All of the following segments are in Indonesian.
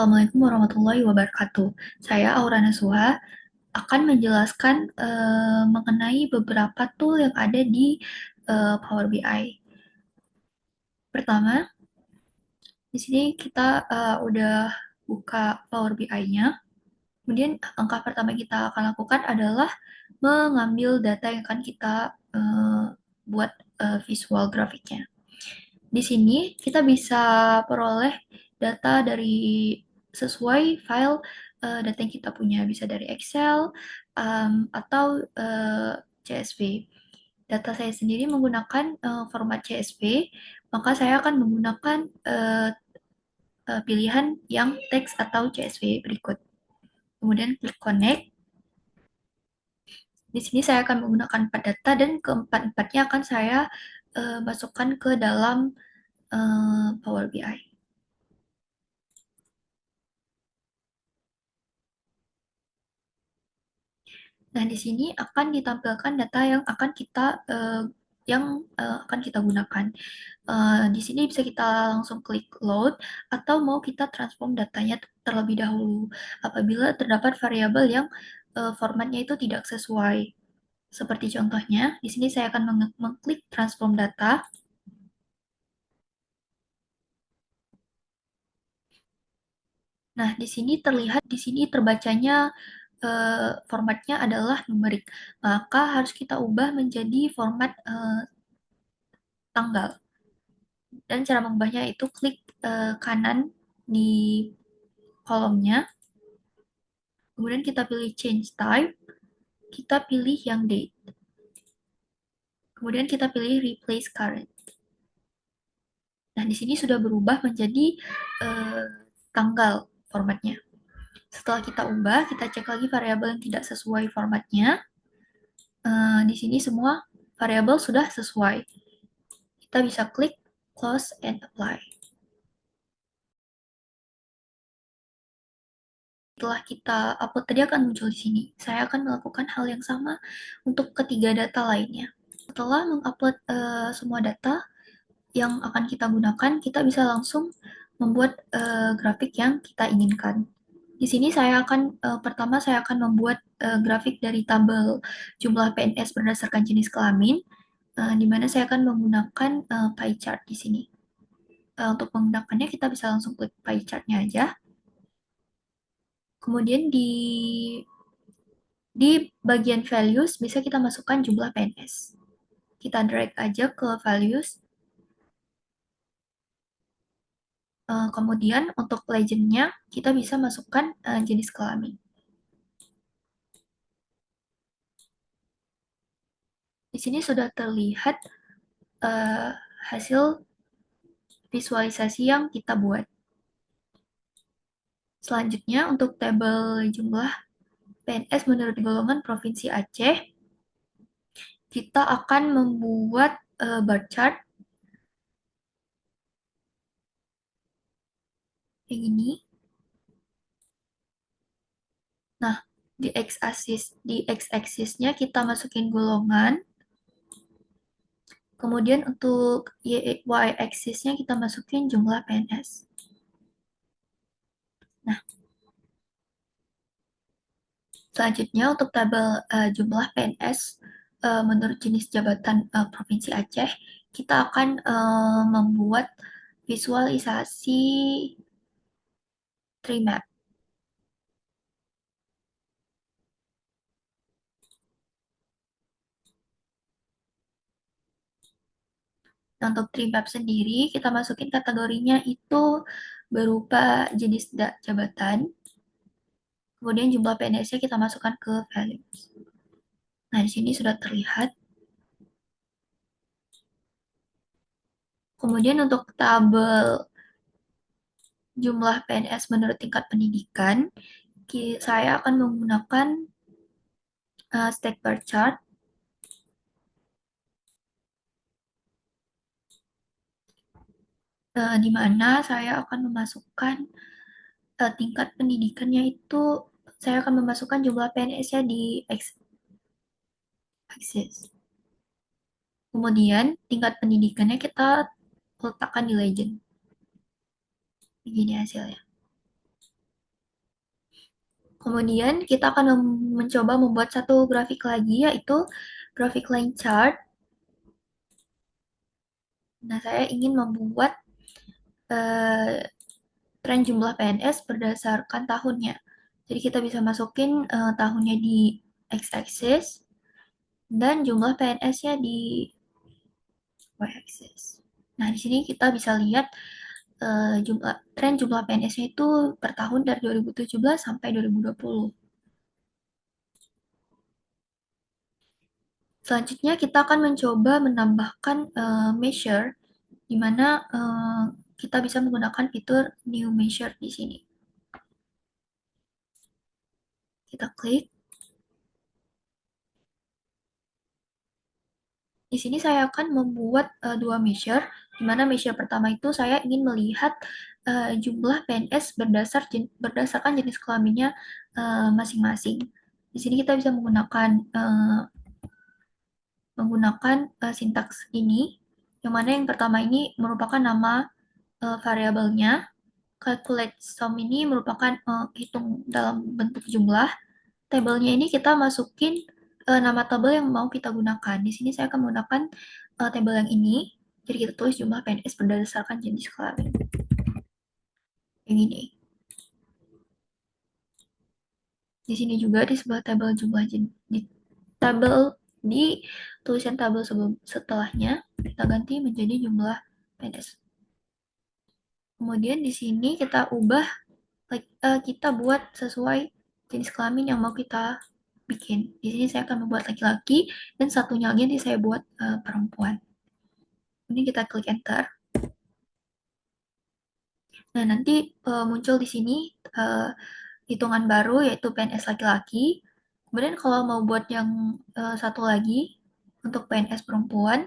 Assalamualaikum warahmatullahi wabarakatuh. Saya Aura Nasuha akan menjelaskan mengenai beberapa tool yang ada di Power BI. Pertama, di sini kita udah buka Power BI-nya. Kemudian langkah pertama yang kita akan lakukan adalah mengambil data yang akan kita buat visual grafiknya. Di sini kita bisa peroleh data dari sesuai file data yang kita punya, bisa dari Excel atau CSV. Data saya sendiri menggunakan format CSV, maka saya akan menggunakan pilihan yang teks atau CSV berikut. Kemudian klik connect. Di sini saya akan menggunakan empat data dan keempat-empatnya akan saya masukkan ke dalam Power BI. Nah, di sini akan ditampilkan data yang akan kita gunakan. Di sini bisa kita langsung klik load atau mau kita transform datanya terlebih dahulu apabila terdapat variabel yang formatnya itu tidak sesuai. Seperti contohnya, di sini saya akan mengklik transform data. Nah, di sini terlihat, di sini terbacanya formatnya adalah numerik. Maka harus kita ubah menjadi format tanggal. Dan cara mengubahnya itu klik kanan di kolomnya, kemudian kita pilih change type, kita pilih yang date, kemudian kita pilih replace current. Nah, di sini sudah berubah menjadi eh, tanggal formatnya. Setelah kita ubah, kita cek lagi variabel yang tidak sesuai formatnya. Di sini semua variabel sudah sesuai. Kita bisa klik close and apply. Setelah kita upload tadi akan muncul di sini. Saya akan melakukan hal yang sama untuk ketiga data lainnya. Setelah mengupload semua data yang akan kita gunakan, kita bisa langsung membuat grafik yang kita inginkan. Di sini pertama saya akan membuat grafik dari tabel jumlah PNS berdasarkan jenis kelamin, di mana saya akan menggunakan pie chart di sini. Untuk menggunakannya kita bisa langsung klik pie chart-nya aja. Kemudian di bagian values bisa kita masukkan jumlah PNS. Kita drag aja ke values. Kemudian untuk legend-nya kita bisa masukkan jenis kelamin. Di sini sudah terlihat hasil visualisasi yang kita buat. Selanjutnya untuk tabel jumlah PNS menurut golongan Provinsi Aceh, kita akan membuat bar chart yang ini. Nah, di x-axis-nya kita masukin golongan. Kemudian untuk y-axis-nya kita masukin jumlah PNS. Nah, selanjutnya untuk tabel jumlah PNS menurut jenis jabatan Provinsi Aceh, kita akan membuat visualisasi tree map. Nah, untuk tree map sendiri, kita masukin kategorinya itu berupa jenis jabatan, kemudian jumlah PNS-nya kita masukkan ke values. Nah, di sini sudah terlihat. Kemudian untuk tabel jumlah PNS menurut tingkat pendidikan, saya akan menggunakan stack bar chart, di mana saya akan memasukkan tingkat pendidikannya itu, saya akan memasukkan jumlah PNS-nya di x-axis. Kemudian tingkat pendidikannya kita letakkan di legend. Begini hasilnya. Kemudian kita akan mencoba membuat satu grafik lagi, yaitu grafik line chart. Nah, saya ingin membuat eh, tren jumlah PNS berdasarkan tahunnya. Jadi kita bisa masukin tahunnya di x-axis dan jumlah PNS-nya di y-axis. Nah, di sini kita bisa lihat tren jumlah PNS-nya itu per tahun dari 2017 sampai 2020. Selanjutnya kita akan mencoba menambahkan measure, di mana kita bisa menggunakan fitur new measure di sini. Kita klik. Di sini saya akan membuat dua measure, di mana measure pertama itu saya ingin melihat jumlah PNS berdasarkan jenis kelaminnya masing-masing. Di sini kita bisa menggunakan sintaks ini, yang mana yang pertama ini merupakan nama variabelnya. Calculate sum ini merupakan hitung dalam bentuk jumlah. Tabelnya ini kita masukin nama tabel yang mau kita gunakan. Di sini saya akan menggunakan tabel yang ini. Jadi kita tulis jumlah PNS berdasarkan jenis kelamin. Yang ini. Di sini juga di sebelah tabel jumlah di tabel di tulisan tabel setelahnya kita ganti menjadi jumlah PNS. Kemudian di sini kita ubah, kita buat sesuai jenis kelamin yang mau kita bikin. Di sini saya akan membuat laki-laki dan satunya lagi nanti saya buat perempuan. Ini kita klik enter. Nah, nanti muncul di sini uh, hitungan baru yaitu PNS laki-laki. Kemudian kalau mau buat yang satu lagi untuk PNS perempuan,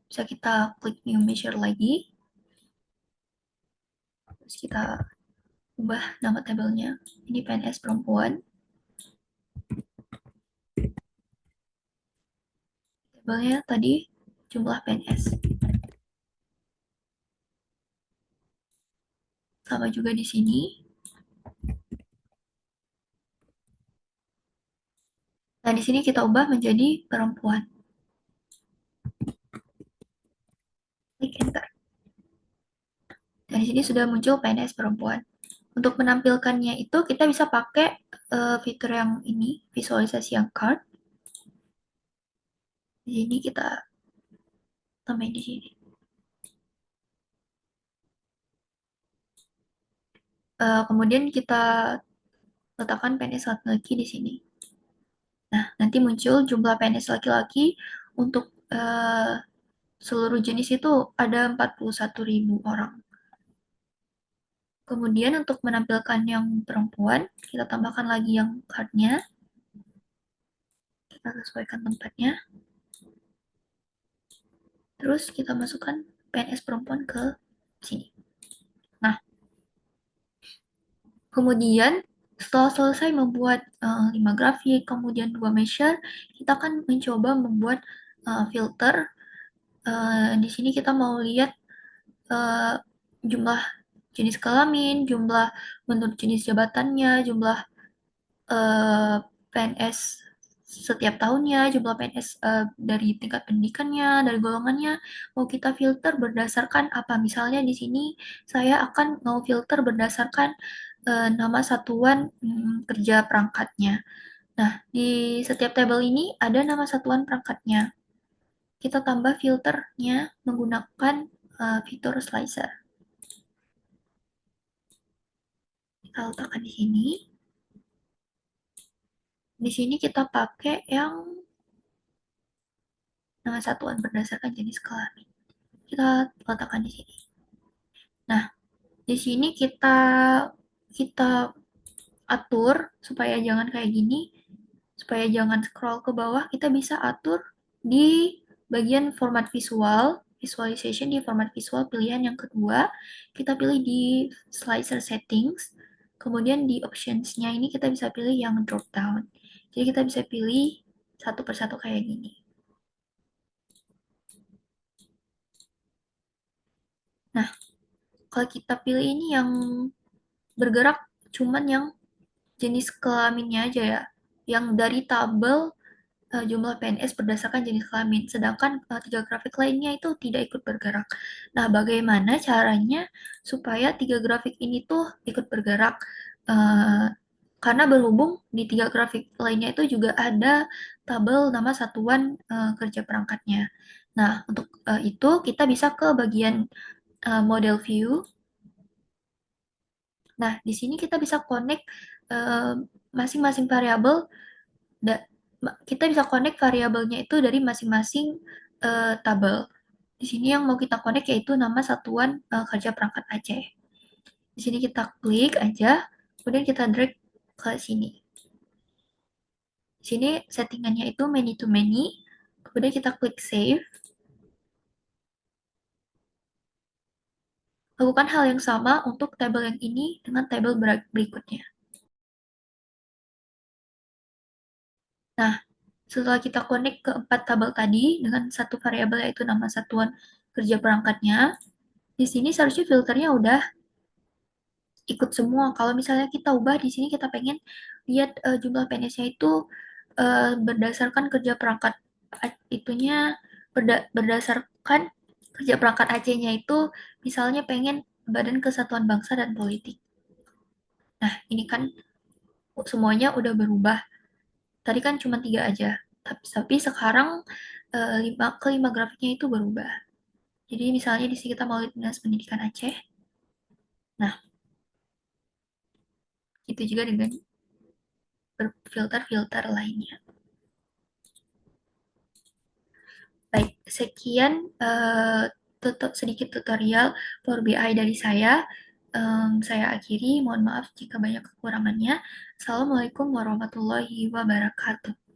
bisa kita klik new measure lagi. Terus kita ubah nama tabelnya. Ini PNS perempuan. Tabelnya tadi jumlah PNS. Sama juga di sini. Nah, di sini kita ubah menjadi perempuan. Klik enter. Dan di sini sudah muncul PNS perempuan. Untuk menampilkannya itu kita bisa pakai fitur yang ini, visualisasi yang card. Di sini kita tambahin di sini. Kemudian kita letakkan PNS laki-laki di sini. Nah, nanti muncul jumlah PNS laki-laki untuk seluruh jenis itu ada 41.000 orang. Kemudian untuk menampilkan yang perempuan, kita tambahkan lagi yang cardnya. Kita sesuaikan tempatnya. Terus kita masukkan PNS perempuan ke sini. Nah, kemudian setelah selesai membuat 5 grafik, kemudian 2 measure, kita akan mencoba membuat filter. Di sini kita mau lihat uh, jumlah jenis kelamin, jumlah menurut jenis jabatannya, jumlah PNS setiap tahunnya, jumlah PNS dari tingkat pendidikannya, dari golongannya, mau kita filter berdasarkan apa? Misalnya di sini saya akan mau filter berdasarkan nama satuan kerja perangkatnya. Nah, di setiap tabel ini ada nama satuan perangkatnya. Kita tambah filternya menggunakan fitur slicer. Kita letakkan di sini. Di sini kita pakai yang nama satuan berdasarkan jenis kelamin. Kita letakkan di sini. Nah, di sini kita atur supaya jangan kayak gini, supaya jangan scroll ke bawah, kita bisa atur di bagian format visual, visualization di format visual pilihan yang kedua, kita pilih di slicer settings, kemudian di options-nya ini kita bisa pilih yang drop down. Jadi kita bisa pilih satu persatu kayak gini. Nah, kalau kita pilih ini yang bergerak cuman yang jenis kelaminnya aja ya, yang dari tabel jumlah PNS berdasarkan jenis kelamin, sedangkan tiga grafik lainnya itu tidak ikut bergerak. Nah, bagaimana caranya supaya tiga grafik ini tuh ikut bergerak? Eh, karena berhubung di tiga grafik lainnya itu juga ada tabel nama satuan kerja perangkatnya. Nah, untuk itu kita bisa ke bagian model view. Nah, di sini kita bisa connect eh, masing-masing variabel. Kita bisa connect variabelnya itu dari masing-masing tabel. Di sini yang mau kita connect yaitu nama satuan kerja perangkat Aceh. Di sini kita klik aja, kemudian kita drag ke sini. Di sini settingannya itu many to many, kemudian kita klik save. Lakukan hal yang sama untuk tabel yang ini dengan tabel berikutnya. Nah, setelah kita connect ke 4 tabel tadi dengan satu variabel yaitu nama satuan kerja perangkatnya, di sini seharusnya filternya udah ikut semua. Kalau misalnya kita ubah di sini kita pengen lihat jumlah PNS-nya itu berdasarkan kerja perangkat itunya berdasarkan kerja perangkat Aceh-nya itu misalnya pengen Badan Kesatuan Bangsa dan Politik. Nah, ini kan semuanya udah berubah. Tadi kan cuma tiga aja, tapi sekarang kelima grafiknya itu berubah. Jadi misalnya di sini kita mau lihat Dinas Pendidikan Aceh. Nah, itu juga dengan filter-filter lainnya. Baik, sekian sedikit tutorial Power BI dari saya. Saya akhiri, mohon maaf jika banyak kekurangannya. Assalamualaikum warahmatullahi wabarakatuh.